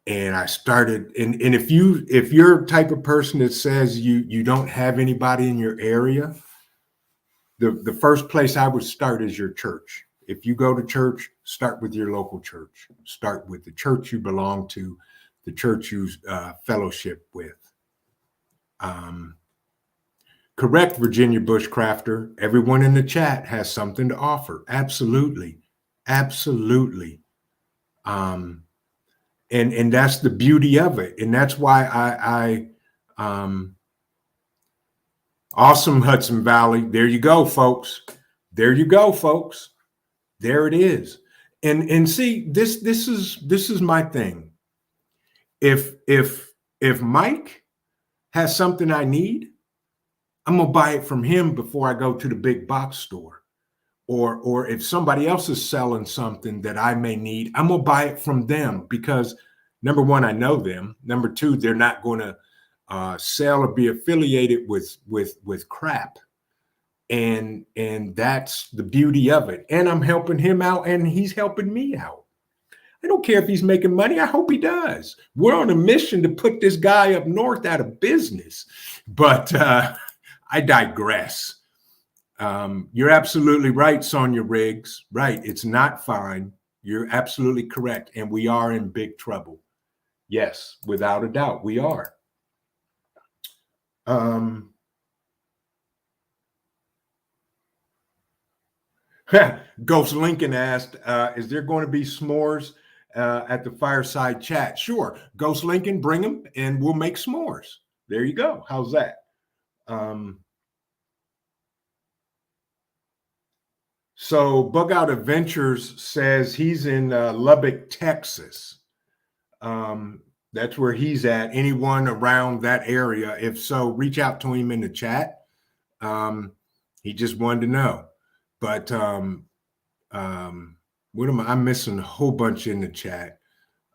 Speaker 3: And I started, and if you're a type of person that says you don't have anybody in your area, the first place I would start is your church. If you go to church, start with your local church. Start with the church you belong to, the church you fellowship with. Correct, Virginia Bushcrafter. Everyone in the chat has something to offer. Absolutely, absolutely. And that's the beauty of it, and that's why awesome Hudson Valley. There you go, folks. There you go, folks. There it is. And see, this is my thing. If Mike has something I need, I'm gonna buy it from him before I go to the big box store. Or if somebody else is selling something that I may need, I'm gonna buy it from them because number one, I know them. Number two, they're not gonna sell or be affiliated with crap. And that's the beauty of it. And I'm helping him out and he's helping me out. I don't care if he's making money. I hope he does. We're on a mission to put this guy up north out of business. But I digress. You're absolutely right, Sonia Riggs. Right. It's not fine. You're absolutely correct. And we are in big trouble. Yes, without a doubt, we are. Ghost Lincoln asked, is there going to be s'mores at the fireside chat? Sure. Ghost Lincoln, bring them and we'll make s'mores. There you go. How's that? So Bug Out Adventures says he's in Lubbock, Texas. That's where he's at. Anyone around that area? If so, reach out to him in the chat. He just wanted to know. But what am I'm missing a whole bunch in the chat.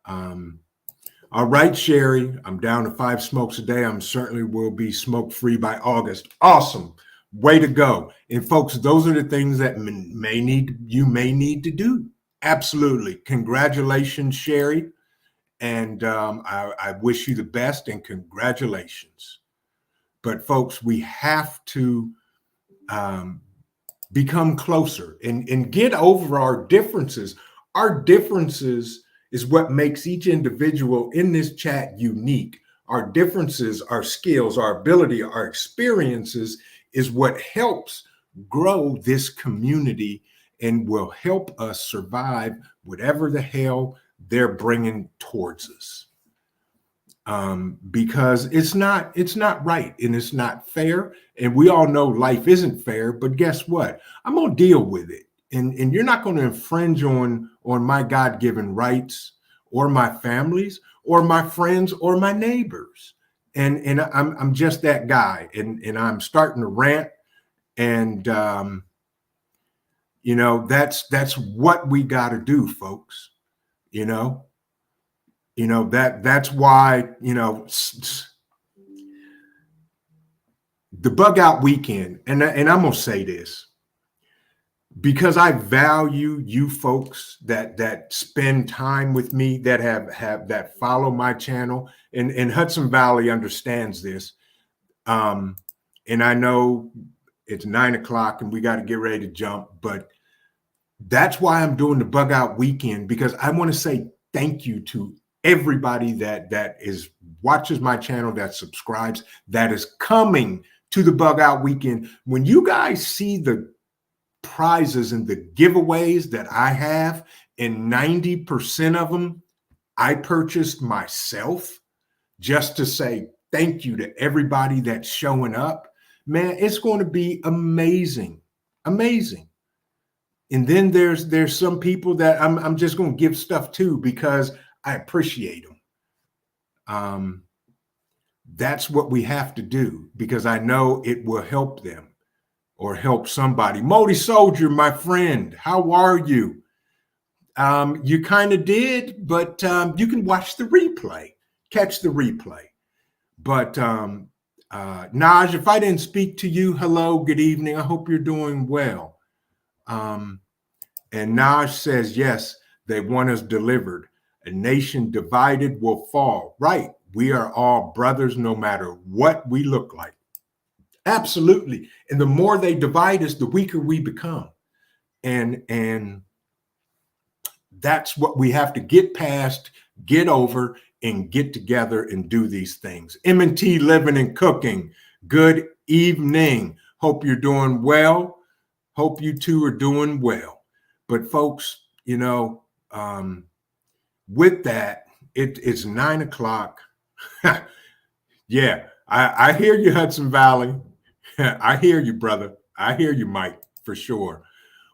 Speaker 3: All right, Sherry, I'm down to 5 smokes a day. I'm certainly will be smoke free by August. Awesome. Way to go. And folks, those are the things that you may need to do. Absolutely. Congratulations, Sherry. And I wish you the best and congratulations. But folks, we have to become closer and get over our differences. Our differences is what makes each individual in this chat unique. Our differences, our skills, our ability, our experiences is what helps grow this community and will help us survive whatever the hell they're bringing towards us. Because it's not right and it's not fair. And we all know life isn't fair, but guess what? I'm going to deal with it. And you're not going to infringe on my God-given rights or my family's or my friends or my neighbors. And I'm just that guy. And I'm starting to rant. And, you know, that's what we got to do, folks. You know, that's why, you know, the Bug Out Weekend. And I'm going to say this because I value you folks that spend time with me, that have that follow my channel, and Hudson Valley understands this. And I know it's 9 o'clock and we got to get ready to jump, but that's why I'm doing the Bug Out Weekend, because I want to say thank you to everybody that watches my channel, that subscribes, that is coming to the Bug Out Weekend. When you guys see the prizes and the giveaways that I have, and 90% of them I purchased myself, just to say thank you to everybody that's showing up, man, it's going to be amazing. Amazing. And then there's some people that I'm just going to give stuff to because I appreciate them. That's what we have to do because I know it will help them. or help somebody. Modi Soldier, my friend, how are you? You kind of did, but you can watch the replay, catch the replay. But Naj, if I didn't speak to you, hello, good evening. I hope you're doing well. And Naj says, yes, they want us delivered. A nation divided will fall. Right. We are all brothers, no matter what we look like. Absolutely. And the more they divide us, the weaker we become. And that's what we have to get past, get over, and get together and do these things. M&T Living and Cooking, good evening. Hope you're doing well. Hope you two are doing well. But folks, you know, with that, it's 9 o'clock. Yeah, I hear you, Hudson Valley. I hear you, brother. I hear you, Mike, for sure.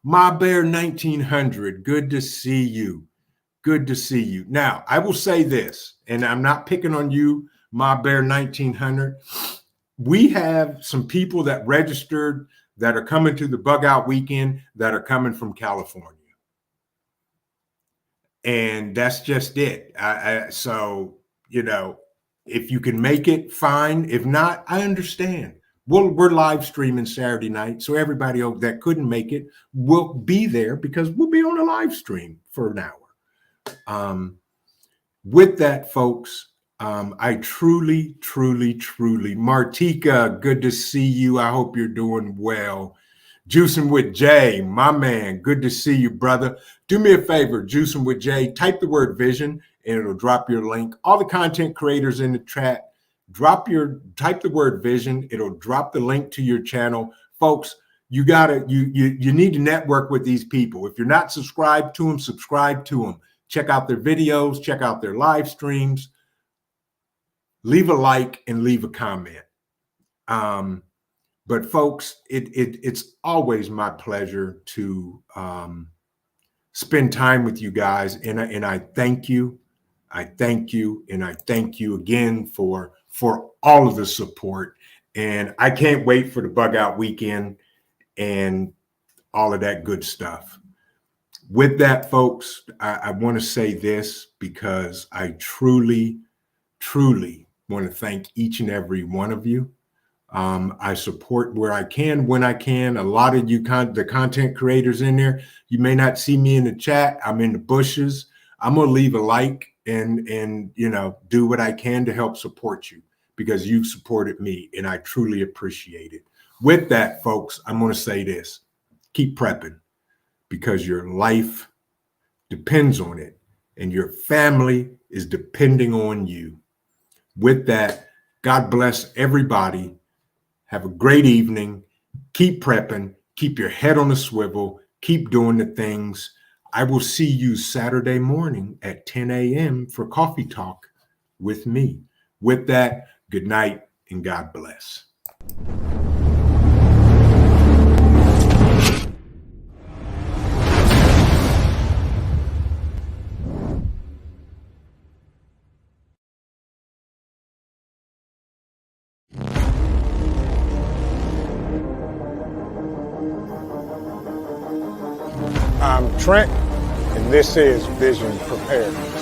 Speaker 3: My Bear 1900, good to see you. Good to see you. Now, I will say this, and I'm not picking on you, My Bear 1900. We have some people that registered that are coming to the Bug Out Weekend that are coming from California. And that's just it. So, you know, if you can make it, fine. If not, I understand. We're live streaming Saturday night, so everybody that couldn't make it will be there because we'll be on a live stream for an hour. With that, folks, I truly, Martika, good to see you. I hope you're doing well. Juicing with Jay, my man, good to see you, brother. Do me a favor, Juicing with Jay, type the word vision and it'll drop your link. All the content creators in the chat, type the word vision. It'll drop the link to your channel. Folks, you need to network with these people. If you're not subscribed to them, subscribe to them. Check out their videos, check out their live streams. Leave a like and leave a comment. But folks, it's always my pleasure to spend time with you guys. And I thank you. I thank you. And I thank you again for all of the support. And I can't wait for the Bug Out Weekend and all of that good stuff. With that, folks, I want to say this because I truly want to thank each and every one of you. I support where I can, when I can. A lot of you, the content creators in there, you may not see me in the chat. I'm in the bushes. I'm going to leave a like and you know, do what I can to help support you because you've supported me and I truly appreciate it. With that, folks, I'm going to say this. Keep prepping because your life depends on it and your family is depending on you. With that, God bless everybody. Have a great evening. Keep prepping. Keep your head on a swivel. Keep doing the things. I will see you Saturday morning at 10 a.m. for Coffee Talk with me. With that, good night and God bless.
Speaker 1: I'm Trent, and this is Vision Preparedness.